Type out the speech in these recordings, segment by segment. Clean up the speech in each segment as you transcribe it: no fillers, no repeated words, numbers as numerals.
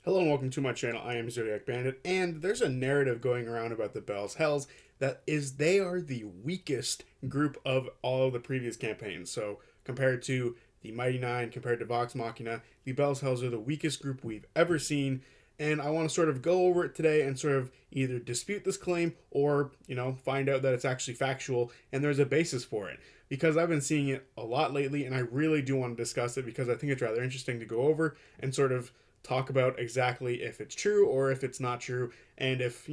Hello and welcome to my channel. I am Zodiac Bandit, and there's a narrative going around about the Bells Hells that is they are the weakest group of all of the previous campaigns. So compared to the Mighty Nine, compared to Vox Machina, the Bells Hells are the weakest group we've ever seen. And I want to sort of go over it today and sort of either dispute this claim or, find out that it's actually factual and there's a basis for it. Because I've been seeing it a lot lately and I really do want to discuss it because I think it's rather interesting to go over and sort of talk about exactly if it's true or if it's not true, and if,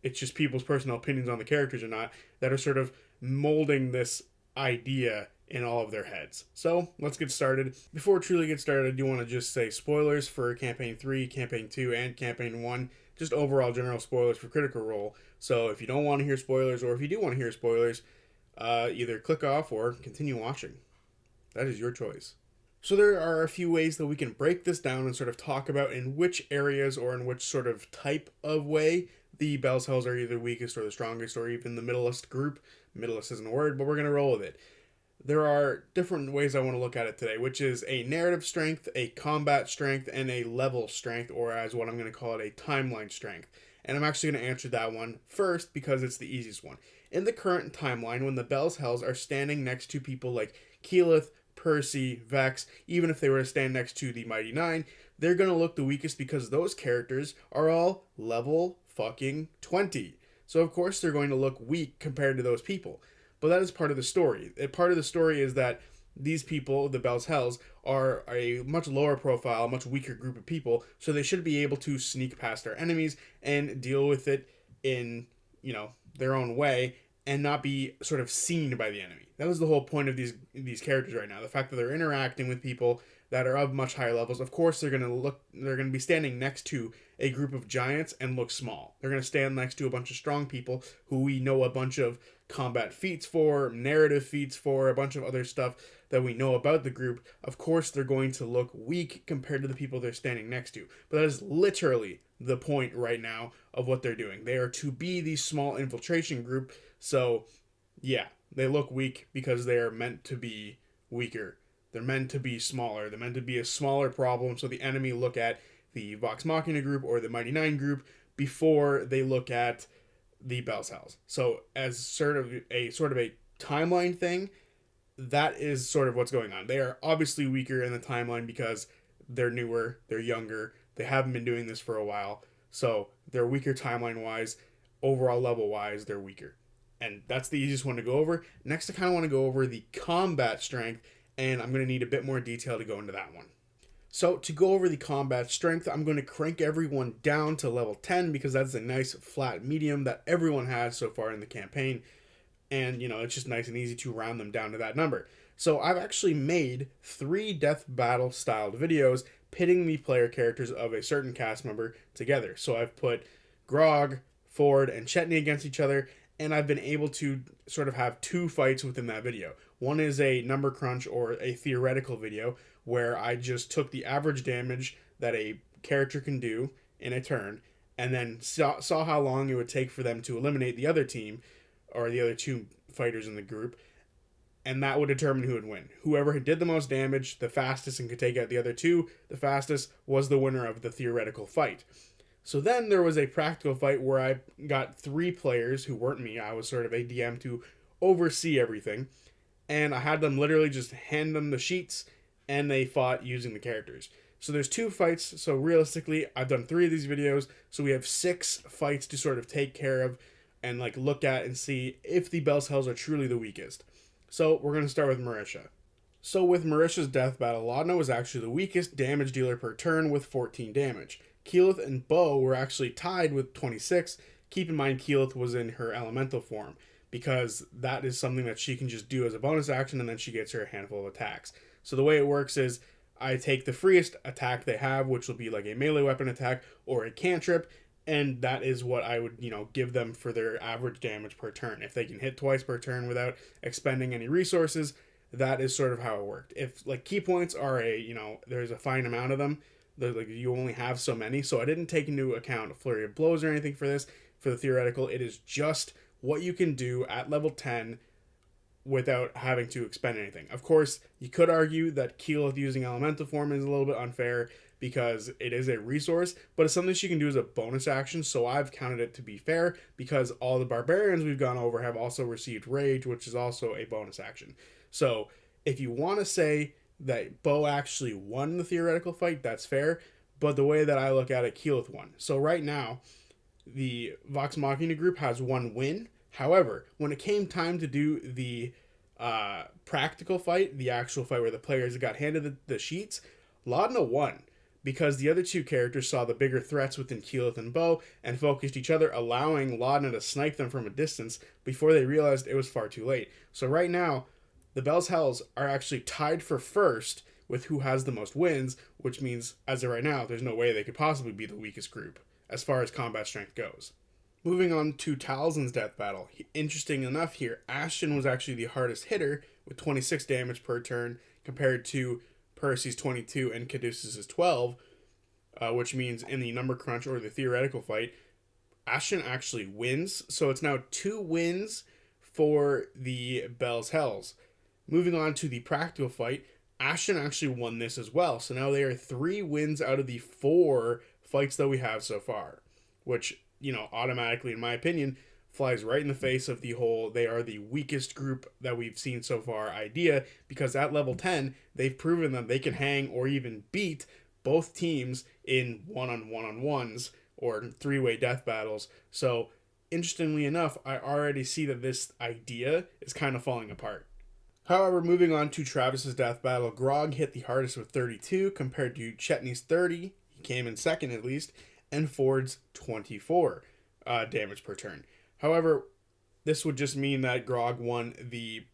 it's just people's personal opinions on the characters or not that are sort of molding this idea in all of their heads. So let's get started. Before we truly get started, I do want to just say spoilers for Campaign 3, Campaign 2, and Campaign 1. Just overall general spoilers for Critical Role. So if you don't want to hear spoilers, or if you do want to hear spoilers, either click off or continue watching. That is your choice. So there are a few ways that we can break this down and sort of talk about in which areas or in which sort of type of way the Bells Hells are either weakest or the strongest or even the middleist group. Middleist isn't a word, but we're going to roll with it. There are different ways I want to look at it today, which is a narrative strength, a combat strength, and a level strength, or as what I'm going to call it, a timeline strength. And I'm actually going to answer that one first because it's the easiest one. In the current timeline, when the Bells Hells are standing next to people like Keyleth, Percy, Vex, even if they were to stand next to the Mighty Nine, they're going to look the weakest because those characters are all level fucking 20. So of course they're going to look weak compared to those people. But that is part of the story. Part of the story is that these people, the Bells Hells, are a much lower profile, much weaker group of people, so they should be able to sneak past our enemies and deal with it in, their own way and not be sort of seen by the enemy. That was the whole point of these characters right now. The fact that they're interacting with people that are of much higher levels. Of course, they're going to be standing next to a group of giants and look small. They're going to stand next to a bunch of strong people who we know a bunch of combat feats for, narrative feats for, a bunch of other stuff that we know about the group. Of course, they're going to look weak compared to the people they're standing next to. But that is literally the point right now of what they're doing. They are to be the small infiltration group. So, yeah, they look weak because they are meant to be weaker. They're meant to be smaller. They're meant to be a smaller problem. So the enemy look at the Vox Machina group or the Mighty Nine group before they look at the Bells Hells. So as sort of a timeline thing, that is sort of what's going on. They are obviously weaker in the timeline because they're newer, they're younger, they haven't been doing this for a while. So they're weaker timeline wise, overall level wise, they're weaker. And that's the easiest one to go over. Next, I kind of want to go over the combat strength, and I'm going to need a bit more detail to go into that one. So to go over the combat strength, I'm going to crank everyone down to level 10 because that's a nice flat medium that everyone has so far in the campaign. And, it's just nice and easy to round them down to that number. So I've actually made 3 death battle styled videos pitting the player characters of a certain cast member together. So I've put Grog, Ford, and Chetney against each other, and I've been able to sort of have 2 fights within that video. One is a number crunch or a theoretical video where I just took the average damage that a character can do in a turn and then saw how long it would take for them to eliminate the other team or the other 2 fighters in the group, and that would determine who would win. Whoever did the most damage the fastest and could take out the other 2 the fastest was the winner of the theoretical fight. So then there was a practical fight where I got 3 players who weren't me. I was sort of a DM to oversee everything. And I had them literally just hand them the sheets and they fought using the characters. So there's 2 fights. So realistically, I've done 3 of these videos. So we have 6 fights to sort of take care of and look at and see if the Bells Hells are truly the weakest. So we're going to start with Marisha. So with Marisha's death battle, Laudna was actually the weakest damage dealer per turn with 14 damage. Keyleth and Bo were actually tied with 26. Keep in mind Keyleth was in her elemental form because that is something that she can just do as a bonus action and then she gets her handful of attacks. So the way it works is I take the freest attack they have, which will be like a melee weapon attack or a cantrip, and that is what I would, give them for their average damage per turn. If they can hit twice per turn without expending any resources, that is sort of how it worked. If key points are there's a fine amount of them, you only have so many, so I didn't take into account a flurry of blows or anything for this. For the theoretical, it is just what you can do at level 10 without having to expend anything. Of course, you could argue that Keyleth using elemental form is a little bit unfair because it is a resource, but it's something she can do as a bonus action. So I've counted it to be fair because all the barbarians we've gone over have also received rage, which is also a bonus action. So if you want to say that Bo actually won the theoretical fight, that's fair. But the way that I look at it, Keyleth won. So right now, the Vox Machina group has one win. However, when it came time to do the practical fight, the actual fight where the players got handed the sheets, Laudna won because the other two characters saw the bigger threats within Keyleth and Bo and focused each other, allowing Laudna to snipe them from a distance before they realized it was far too late. So right now, the Bell's Hells are actually tied for first with who has the most wins, which means, as of right now, there's no way they could possibly be the weakest group as far as combat strength goes. Moving on to Talzin's death battle. Interesting enough here, Ashen was actually the hardest hitter with 26 damage per turn compared to Percy's 22 and Caduceus' 12, which means in the number crunch or the theoretical fight, Ashen actually wins. So it's now 2 wins for the Bell's Hells. Moving on to the practical fight, Ashen actually won this as well. So now they are 3 wins out of the 4 fights that we have so far, which, automatically, in my opinion, flies right in the face of the whole they are the weakest group that we've seen so far idea, because at level 10, they've proven that they can hang or even beat both teams in one-on-one-on-ones or 3-way death battles. So, interestingly enough, I already see that this idea is kind of falling apart. However, moving on to Travis's death battle, Grog hit the hardest with 32 compared to Chetney's 30. He came in second at least, and Ford's 24 damage per turn. However, this would just mean that Grog won the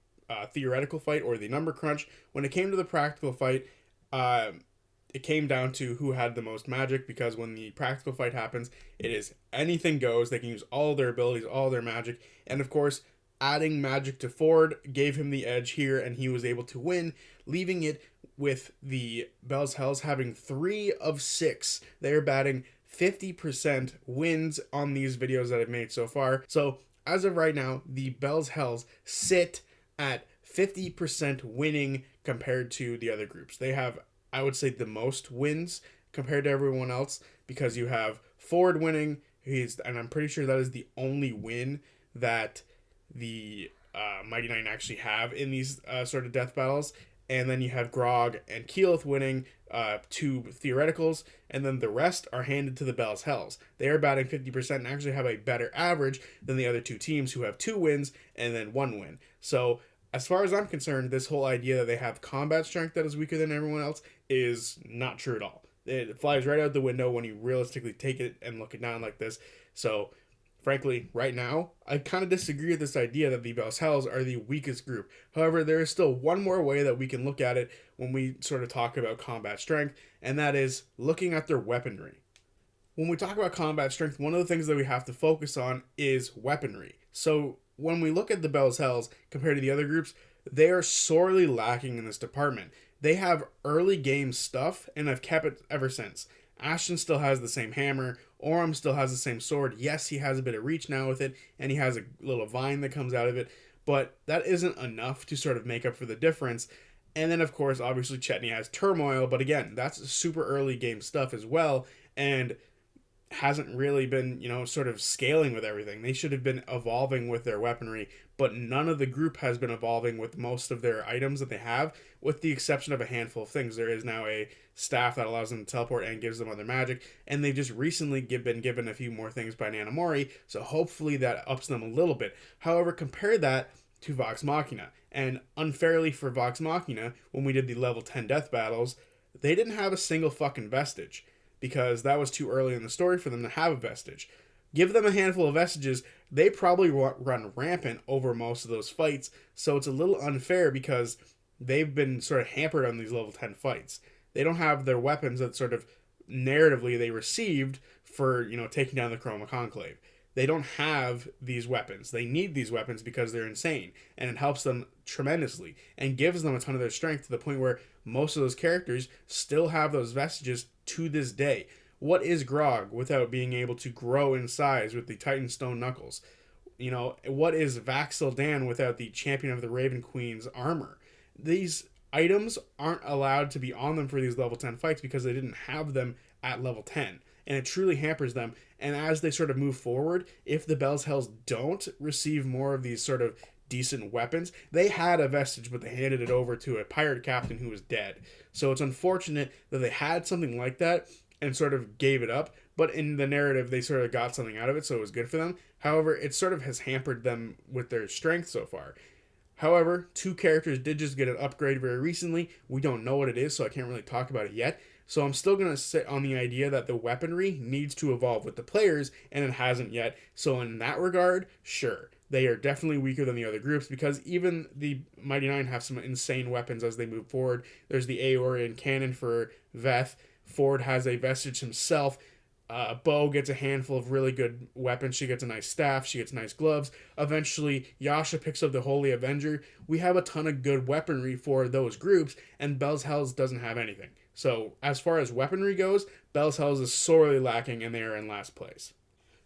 theoretical fight or the number crunch. When it came to the practical fight, it came down to who had the most magic, because when the practical fight happens, it is anything goes. They can use all their abilities, all their magic, and of course, adding magic to Ford gave him the edge here, and he was able to win, leaving it with the Bell's Hells having 3 of 6. They're batting 50% wins on these videos that I've made so far. So as of right now, the Bell's Hells sit at 50% winning compared to the other groups. They have, I would say, the most wins compared to everyone else, because you have Ford winning, and I'm pretty sure that is the only win that the Mighty Nine actually have in these sort of death battles. And then you have Grog and Keyleth winning 2 theoreticals, and then the rest are handed to the Bell's Hells. They are batting 50% and actually have a better average than the other 2 teams, who have 2 wins and then 1 win. So as far as I'm concerned, this whole idea that they have combat strength that is weaker than everyone else is not true at all. It flies right out the window when you realistically take it and look it down like this. So frankly, right now, I kind of disagree with this idea that the Bell's Hells are the weakest group. However, there is still one more way that we can look at it when we sort of talk about combat strength, and that is looking at their weaponry. When we talk about combat strength, one of the things that we have to focus on is weaponry. So when we look at the Bell's Hells compared to the other groups, they are sorely lacking in this department. They have early game stuff, and have kept it ever since. Ashen still has the same hammer. Orym still has the same sword. Yes, he has a bit of reach now with it, and he has a little vine that comes out of it, but that isn't enough to sort of make up for the difference. And then, of course, obviously, Chetney has Turmoil, but again, that's super early game stuff as well, and hasn't really been, sort of scaling with everything. They should have been evolving with their weaponry, but none of the group has been evolving with most of their items that they have, with the exception of a handful of things. There is now a staff that allows them to teleport and gives them other magic, and they've just recently been given a few more things by Nanamori, so hopefully that ups them a little bit. However, compare that to Vox Machina, and unfairly for Vox Machina, when we did the level 10 death battles, they didn't have a single fucking vestige, because that was too early in the story for them to have a vestige. Give them a handful of vestiges, they probably run rampant over most of those fights, so it's a little unfair because they've been sort of hampered on these level 10 fights. They don't have their weapons that sort of narratively they received for, taking down the Chroma Conclave. They don't have these weapons. They need these weapons because they're insane, and it helps them tremendously and gives them a ton of their strength, to the point where most of those characters still have those vestiges to this day. What is Grog without being able to grow in size with the Titan Stone Knuckles? What is Vax'il Dan without the Champion of the Raven Queen's armor? These items aren't allowed to be on them for these level 10 fights because they didn't have them at level 10. And it truly hampers them. And as they sort of move forward, if the Bell's Hells don't receive more of these sort of decent weapons, they had a vestige, but they handed it over to a pirate captain who was dead. So it's unfortunate that they had something like that and sort of gave it up. But in the narrative, they sort of got something out of it, so it was good for them. However, it sort of has hampered them with their strength so far. However, two characters did just get an upgrade very recently. We don't know what it is, so I can't really talk about it yet. So I'm still going to sit on the idea that the weaponry needs to evolve with the players, and it hasn't yet. So in that regard, sure. They are definitely weaker than the other groups because even the Mighty Nine have some insane weapons as they move forward. There's the Aeorian cannon for Veth. Ford has a vestige himself. Bo gets a handful of really good weapons. She gets a nice staff. She gets nice gloves. Eventually, Yasha picks up the Holy Avenger. We have a ton of good weaponry for those groups, and Bell's Hells doesn't have anything. So, as far as weaponry goes, Bell's Hells is sorely lacking, and they are in last place.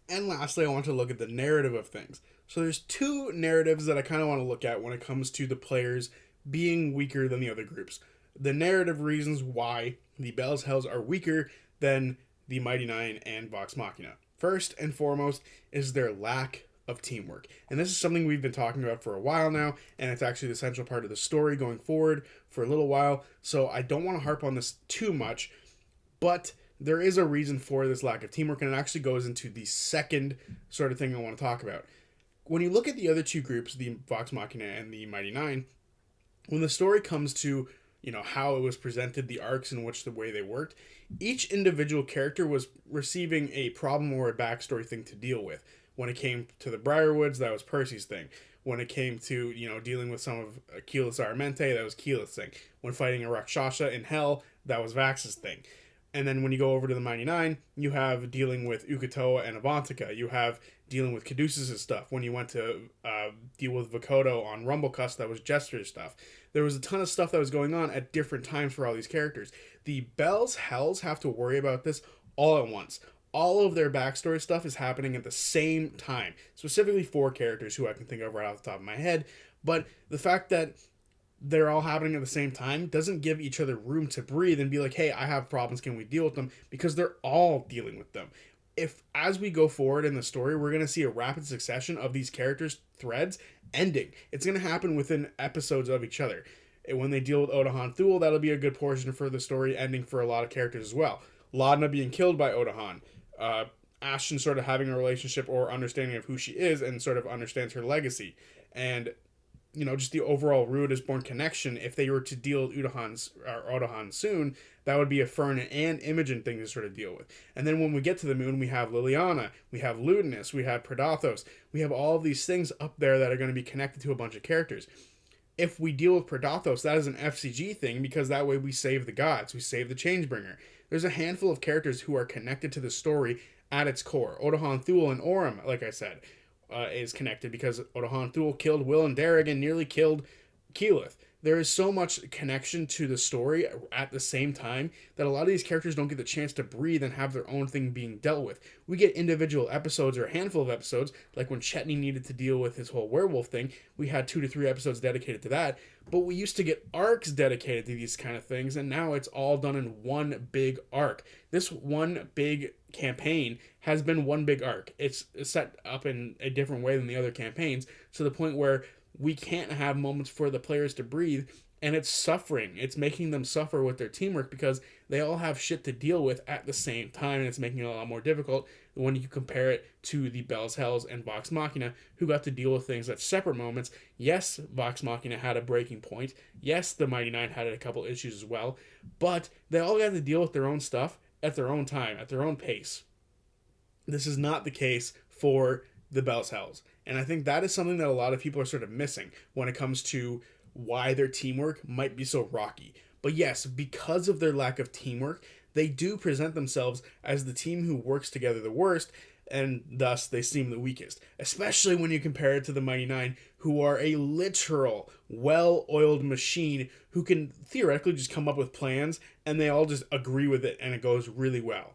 And lastly, I want to look at the narrative of things. So, there's two narratives that I kind of want to look at when it comes to the players being weaker than the other groups. The narrative reasons why the Bell's Hells are weaker than the Mighty Nine and Vox Machina. First and foremost is their lack of teamwork. And this is something we've been talking about for a while now, and it's actually the central part of the story going forward for a little while. So I don't want to harp on this too much, but there is a reason for this lack of teamwork, and it actually goes into the second sort of thing I want to talk about. When you look at the other two groups, the Vox Machina and the Mighty Nine, when the story comes to how it was presented, the arcs in which the way they worked, each individual character was receiving a problem or a backstory thing to deal with. When it came to the Briarwoods, that was Percy's thing. When it came to, dealing with some of Keyleth's Aramente, that was Keyleth's thing. When fighting a Rakshasa in Hell, that was Vax's thing. And then when you go over to the Mighty Nine, you have dealing with Uk'otoa and Avantika. You have dealing with Caduceus' stuff. When you went to deal with Vokodo on Rumblecust, that was Jester's stuff. There was a ton of stuff that was going on at different times for all these characters. The Bell's Hells have to worry about this all at once. All of their backstory stuff is happening at the same time. Specifically 4 characters who I can think of right off the top of my head. But the fact that they're all happening at the same time doesn't give each other room to breathe and be like, hey, I have problems, can we deal with them? Because they're all dealing with them. If, as we go forward in the story, we're going to see a rapid succession of these characters' threads ending. It's going to happen within episodes of each other. And when they deal with Odahan Thule, that'll be a good portion for the story ending for a lot of characters as well. Laudna being killed by Odahan. Ashton sort of having a relationship or understanding of who she is and sort of understands her legacy. And just the overall Rued is Born connection, if they were to deal with Odahan soon, that would be a Fern and Imogen thing to sort of deal with. And then when we get to the moon, we have Liliana, we have Ludinus, we have Predathos, we have all of these things up there that are going to be connected to a bunch of characters. If we deal with Predathos, that is an FCG thing, because that way we save the gods, we save the Changebringer. There's a handful of characters who are connected to the story at its core. Odahan Thule and Orym, like I said, is connected because Odahan Thule killed Will and Derrig and nearly killed Keyleth. There is so much connection to the story at the same time that a lot of these characters don't get the chance to breathe and have their own thing being dealt with. We get individual episodes or a handful of episodes, like when Chetney needed to deal with his whole werewolf thing, we had 2 to 3 episodes dedicated to that, but we used to get arcs dedicated to these kind of things, and now it's all done in one big arc. This one big campaign has been one big arc. It's set up in a different way than the other campaigns, to the point where we can't have moments for the players to breathe, and it's suffering. It's making them suffer with their teamwork because they all have shit to deal with at the same time, and it's making it a lot more difficult when you compare it to the Bell's Hells and Vox Machina, who got to deal with things at separate moments. Yes, Vox Machina had a breaking point. Yes, the Mighty Nine had a couple issues as well, but they all got to deal with their own stuff at their own time, at their own pace. This is not the case for the Bell's Hells. And I think that is something that a lot of people are sort of missing when it comes to why their teamwork might be so rocky. But yes, because of their lack of teamwork, they do present themselves as the team who works together the worst, and thus they seem the weakest. Especially when you compare it to the Mighty Nine, who are a literal, well-oiled machine who can theoretically just come up with plans, and they all just agree with it, and it goes really well.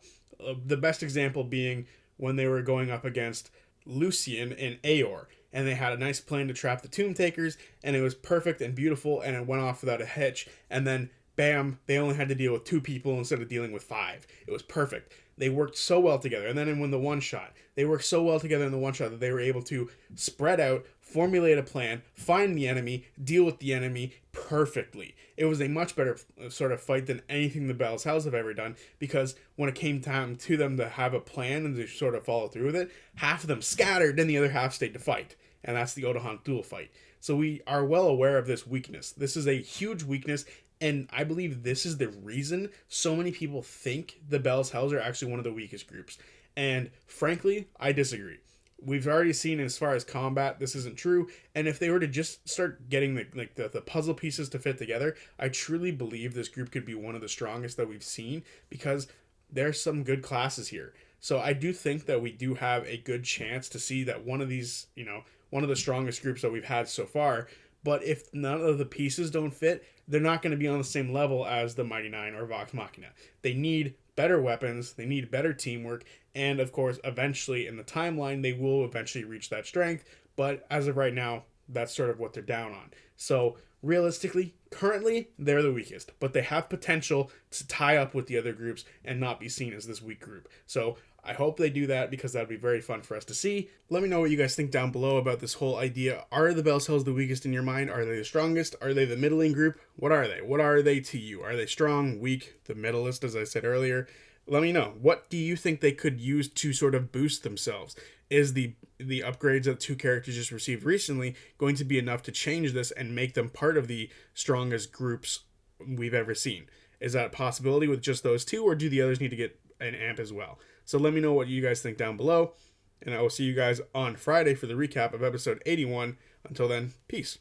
The best example being when they were going up against Lucian in Aeor, and they had a nice plan to trap the Tomb Takers, and it was perfect and beautiful, and it went off without a hitch. And then bam, they only had to deal with 2 people instead of dealing with 5. It was perfect. They worked so well together. And then in the one shot, they worked so well together in the one shot that they were able to spread out, formulate a plan, find the enemy, deal with the enemy perfectly. It was a much better sort of fight than anything the Bell's Hells have ever done, because when it came time to them to have a plan and to sort of follow through with it, half of them scattered and the other half stayed to fight. And that's the Odahunt duel fight. So we are well aware of this weakness. This is a huge weakness, and I believe this is the reason so many people think the Bell's Hells are actually one of the weakest groups. And frankly, I disagree. We've already seen as far as combat, this isn't true. And if they were to just start getting the puzzle pieces to fit together, I truly believe this group could be one of the strongest that we've seen, because there's some good classes here. So I do think that we do have a good chance to see that one of these, one of the strongest groups that we've had so far. But if none of the pieces don't fit, they're not going to be on the same level as the Mighty Nine or Vox Machina. They need better weapons, they need better teamwork, and of course, eventually in the timeline, they will eventually reach that strength. But as of right now, that's sort of what they're down on. So realistically, currently, they're the weakest, but they have potential to tie up with the other groups and not be seen as this weak group. So I hope they do that, because that would be very fun for us to see. Let me know what you guys think down below about this whole idea. Are the Bell's Hells the weakest in your mind? Are they the strongest? Are they the middling group? What are they? What are they to you? Are they strong, weak, the middleist, as I said earlier? Let me know. What do you think they could use to sort of boost themselves? Is the upgrades that 2 characters just received recently going to be enough to change this and make them part of the strongest groups we've ever seen? Is that a possibility with just those 2, or do the others need to get an amp as well? So let me know what you guys think down below, and I will see you guys on Friday for the recap of episode 81. Until then, peace.